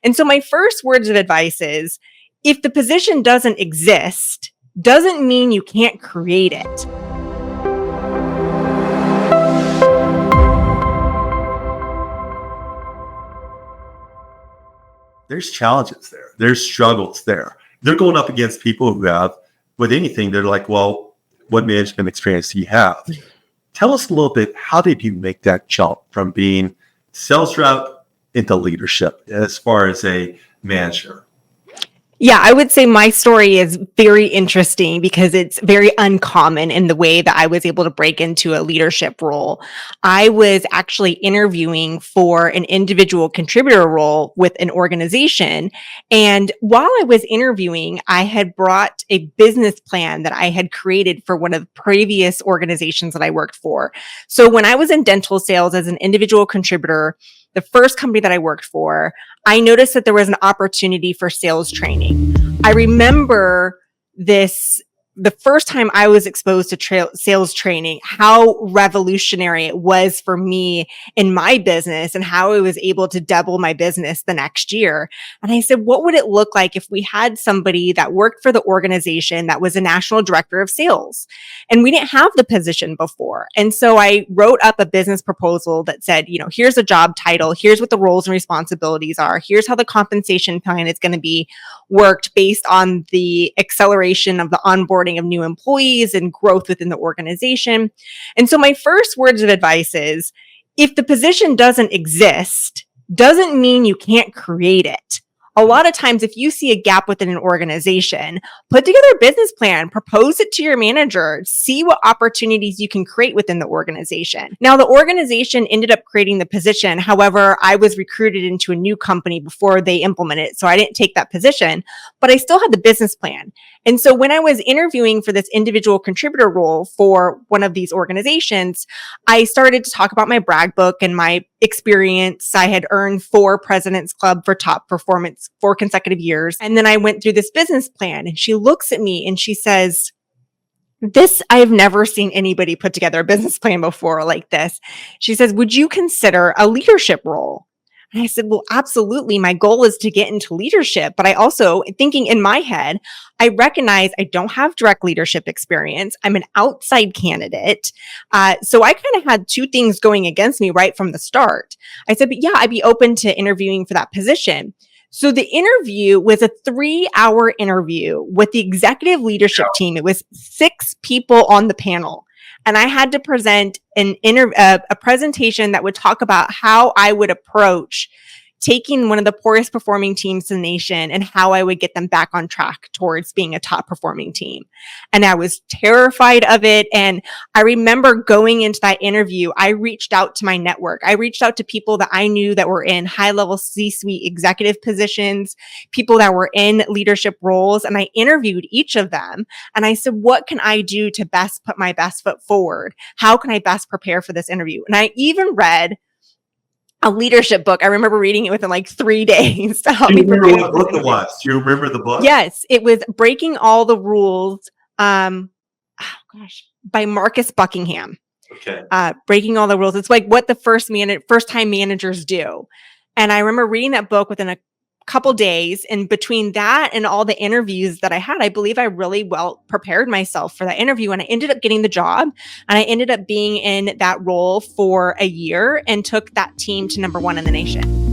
And so my first words of advice is, if the position doesn't exist, doesn't mean you can't create it. There's challenges there. There's struggles there. They're going up against people who have, with anything, they're like, well, what management experience do you have? Tell us a little bit, how did you make that jump from being sales rep into leadership as far as a manager? Yeah, I would say my story is very interesting because it's very uncommon in the way that I was able to break into a leadership role. I was actually interviewing for an individual contributor role with an organization. And while I was interviewing, I had brought a business plan that I had created for one of the previous organizations that I worked for. So when I was in dental sales as an individual contributor, the first company that I worked for, I noticed that there was an opportunity for sales training. I remember the first time I was exposed to sales training, how revolutionary it was for me in my business and how I was able to double my business the next year. And I said, what would it look like if we had somebody that worked for the organization that was a national director of sales? And we didn't have the position before. And so I wrote up a business proposal that said, here's a job title, here's what the roles and responsibilities are, here's how the compensation plan is going to be worked based on the acceleration of the onboarding of new employees and growth within the organization. And so my first words of advice is, if the position doesn't exist, doesn't mean you can't create it. A lot of times, if you see a gap within an organization, put together a business plan, propose it to your manager, see what opportunities you can create within the organization. Now, the organization ended up creating the position. However, I was recruited into a new company before they implemented it, so I didn't take that position, but I still had the business plan. And so when I was interviewing for this individual contributor role for one of these organizations, I started to talk about my brag book and my experience. I had earned 4 President's Club for top performance 4 consecutive years. And then I went through this business plan, and she looks at me and she says, I've never seen anybody put together a business plan before like this. She says, would you consider a leadership role? And I said, well, absolutely. My goal is to get into leadership. But I also, thinking in my head, I recognize I don't have direct leadership experience. I'm an outside candidate. So I kind of had 2 things going against me right from the start. I said, but yeah, I'd be open to interviewing for that position. So the interview was a 3-hour interview with the executive leadership team. It was 6 people on the panel. And I had to present a presentation that would talk about how I would approach taking one of the poorest performing teams in the nation and how I would get them back on track towards being a top performing team. And I was terrified of it. And I remember going into that interview, I reached out to my network. I reached out to people that I knew that were in high level C-suite executive positions, people that were in leadership roles. And I interviewed each of them. And I said, what can I do to best put my best foot forward? How can I best prepare for this interview? And I even read a leadership book. I remember reading it within like 3 days to help Do you me remember prepare. what book it was? Do you remember the book? Yes, it was Breaking All the Rules. By Marcus Buckingham. Okay. Breaking All the Rules. It's like what the first time managers do. And I remember reading that book within a couple days. And between that and all the interviews that I had, I believe I really well prepared myself for that interview. And I ended up getting the job, and I ended up being in that role for a year and took that team to #1 in the nation.